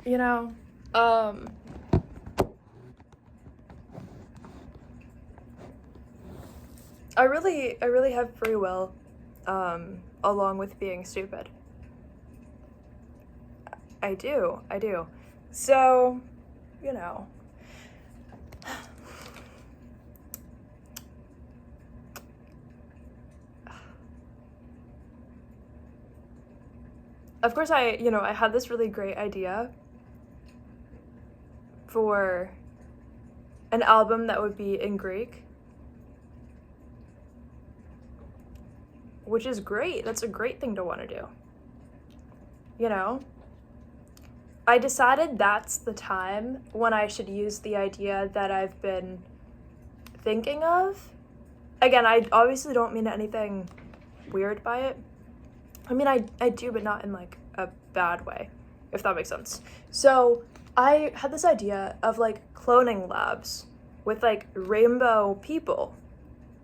you know, I really have free will, along with being stupid. I do. So, you know. Of course, I had this really great idea for an album that would be in Greek, which is great. That's a great thing to want to do. You know? I decided that's the time when I should use the idea that I've been thinking of. Again, I obviously don't mean anything weird by it. I mean, I do, but not in, like, a bad way, if that makes sense. So, I had this idea of, like, cloning labs with, like, rainbow people.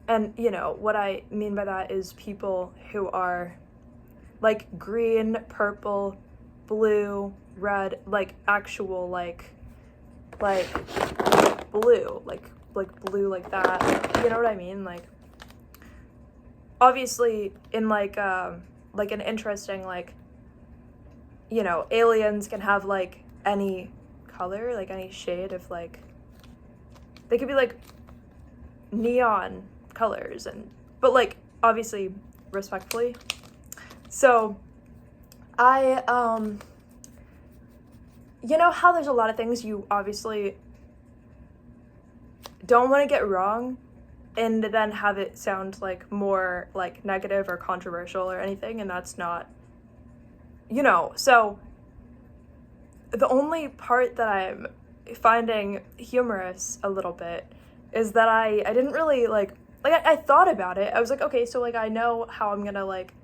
And, you know, what I mean by that is people who are, like, green, purple, blue, red, like, actual, like blue, like blue like that. You know what I mean? Like, obviously, in, like an interesting, like, you know, aliens can have, like, any color, like, any shade of, like, they could be, like, neon colors, but, like, obviously, respectfully. So, you know how there's a lot of things you obviously don't want to get wrong, and then have it sound, like, more, like, negative or controversial or anything, and that's not, you know, so the only part that I'm finding humorous a little bit is that I didn't really, I thought about it. I was like, okay, so, like, I know how I'm gonna, like,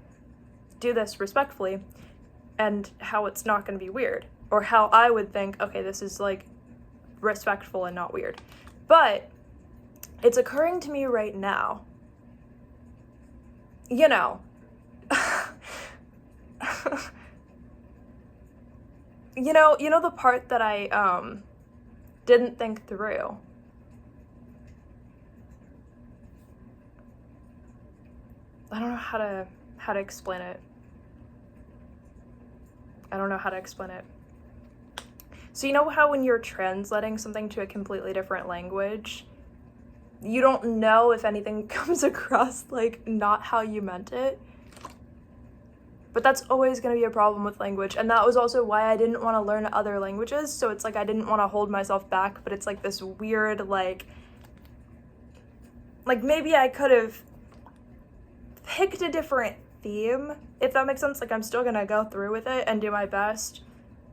do this respectfully, and how it's not gonna be weird, or how I would think, okay, this is, like, respectful and not weird. But it's occurring to me right now, you know, you know the part that I didn't think through. I don't know how to explain it. So you know how when you're translating something to a completely different language, you don't know if anything comes across, like, not how you meant it? But that's always going to be a problem with language, and that was also why I didn't want to learn other languages, so it's like I didn't want to hold myself back, but it's like this weird, like maybe I could have picked a different theme, if that makes sense. Like, I'm still going to go through with it and do my best.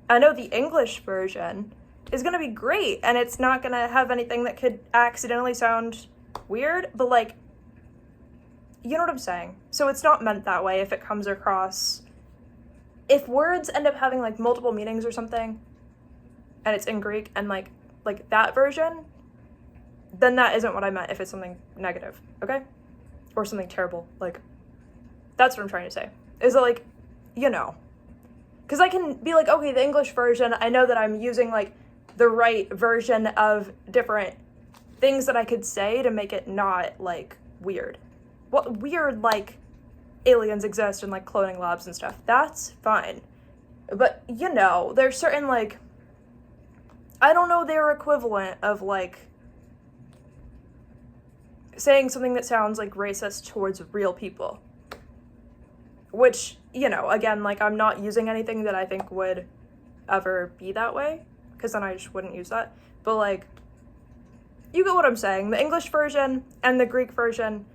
I know the English version is going to be great, and it's not going to have anything that could accidentally sound weird, but, like, you know what I'm saying? So it's not meant that way if it comes across, if words end up having, like, multiple meanings or something, and it's in Greek, and, like that version, then that isn't what I meant if it's something negative, okay? Or something terrible, like, that's what I'm trying to say. Is it, like, you know, because I can be like, okay, the English version, I know that I'm using, like, the right version of different things that I could say to make it not, like, weird. What weird, like, aliens exist in, like, cloning labs and stuff. That's fine. But, you know, there's certain, like, I don't know their equivalent of, like, saying something that sounds, like, racist towards real people. Which, you know, again, like, I'm not using anything that I think would ever be that way, because then I just wouldn't use that. But, like, you get what I'm saying. The English version and the Greek version,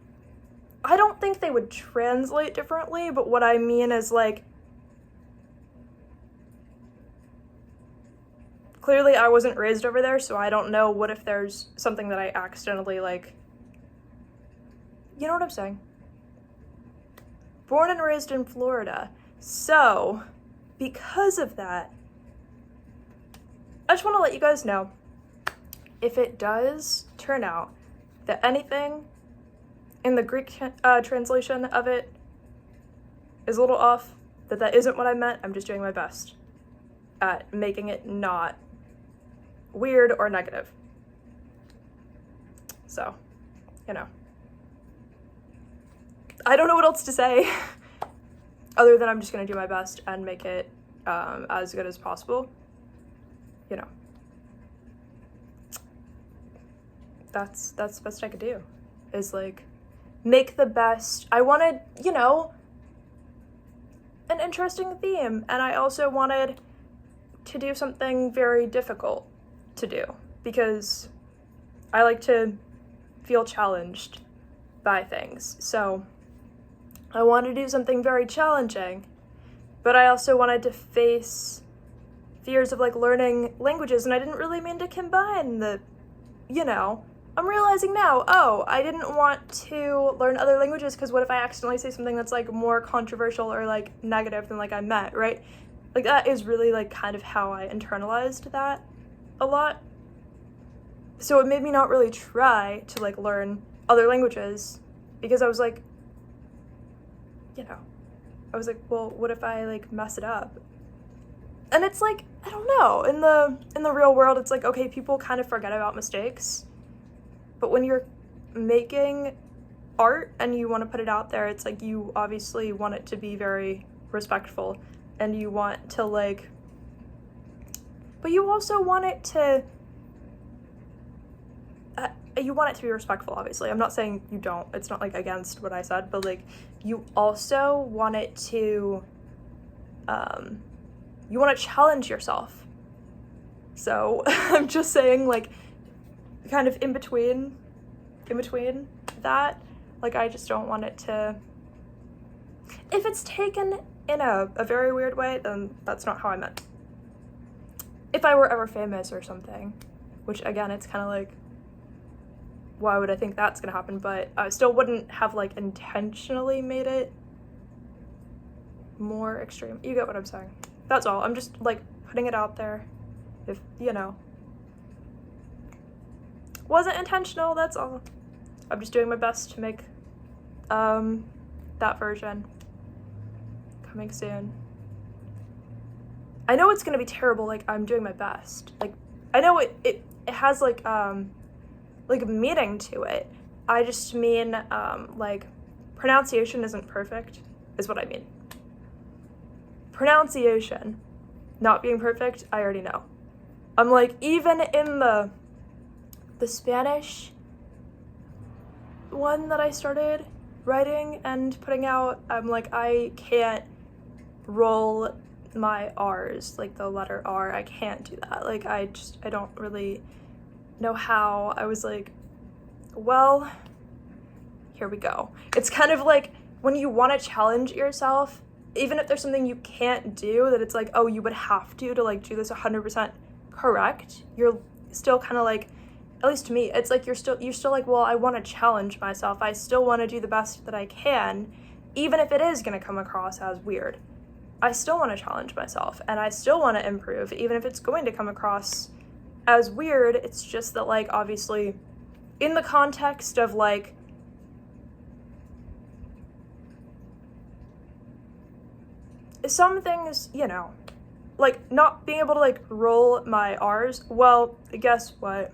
I don't think they would translate differently, but what I mean is, like, clearly I wasn't raised over there, so I don't know what if there's something that I accidentally, like, you know what I'm saying? Born and raised in Florida. So, because of that, I just want to let you guys know, if it does turn out that anything in the Greek translation of it is a little off, that isn't what I meant, I'm just doing my best. at making it not weird or negative. So, you know. I don't know what else to say other than I'm just going to do my best and make it as good as possible. You know. That's the best I could do, is like make the best. I wanted, you know, an interesting theme, and I also wanted to do something very difficult to do, because I like to feel challenged by things. So I wanted to do something very challenging, but I also wanted to face fears of like learning languages, and I didn't really mean to combine the, you know, I'm realizing now, oh, I didn't want to learn other languages because what if I accidentally say something that's like more controversial or like negative than like I meant, right? Like that is really like kind of how I internalized that a lot. So it made me not really try to like learn other languages, because I was like, you know, I was like, well, what if I like mess it up? And it's like, I don't know, in the real world, it's like, okay, people kind of forget about mistakes. But when you're making art and you want to put it out there, it's like you obviously want it to be very respectful, and you want to like, but you also want it to, you want it to be respectful, obviously. I'm not saying you don't. It's not like against what I said, but like you also want it to, you want to challenge yourself. So I'm just saying like, kind of in between that, like I just don't want it to, if it's taken in a very weird way, then that's not how I meant. If I were ever famous or something, which again, it's kind of like, why would I think that's gonna happen? But I still wouldn't have like intentionally made it more extreme. You get what I'm saying? That's all. I'm just like putting it out there. If, you know, wasn't intentional, that's all. I'm just doing my best to make that version. Coming soon. I know it's gonna be terrible, like I'm doing my best. Like I know it has like meaning to it. I just mean like pronunciation isn't perfect is what I mean. Pronunciation not being perfect, I already know. I'm like, even in the Spanish one that I started writing and putting out, I'm like, I can't roll my R's, like the letter R, I can't do that. Like I don't really know how. I was like, well, here we go. It's kind of like when you want to challenge yourself, even if there's something you can't do, that it's like, oh, you would have to like do this 100% correct, you're still kind of like, at least to me, it's like you're still like, well, I want to challenge myself. I still want to do the best that I can, even if it is going to come across as weird. I still want to challenge myself, and I still want to improve, even if it's going to come across as weird. It's just that, like, obviously, in the context of, like, some things, you know, like, not being able to, like, roll my R's, well, guess what?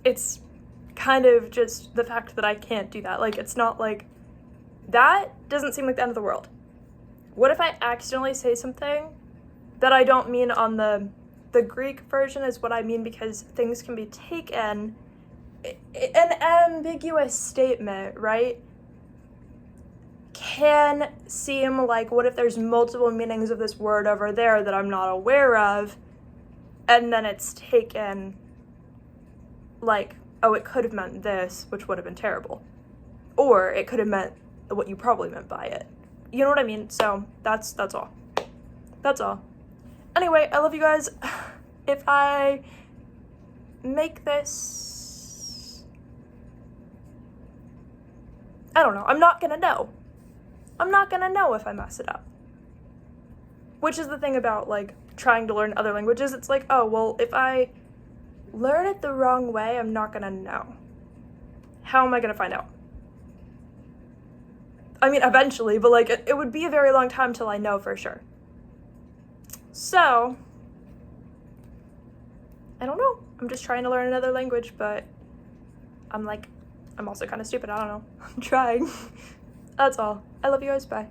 It's kind of just the fact that I can't do that. Like, it's not like, that doesn't seem like the end of the world. What if I accidentally say something that I don't mean on the Greek version is what I mean, because things can be taken, an ambiguous statement, right, can seem like, what if there's multiple meanings of this word over there that I'm not aware of, and then it's taken like, oh, it could have meant this, which would have been terrible. Or it could have meant what you probably meant by it. You know what I mean? So that's all. That's all. Anyway, I love you guys. If I make this, I don't know. I'm not gonna know. I'm not gonna know if I mess it up. Which is the thing about, like, trying to learn other languages. It's like, oh, well, if I learn it the wrong way, I'm not gonna know. How am I gonna find out? I mean, eventually, but like it would be a very long time till I know for sure. So, I don't know. I'm just trying to learn another language, but I'm also kind of stupid. I don't know. I'm trying. That's all. I love you guys. Bye.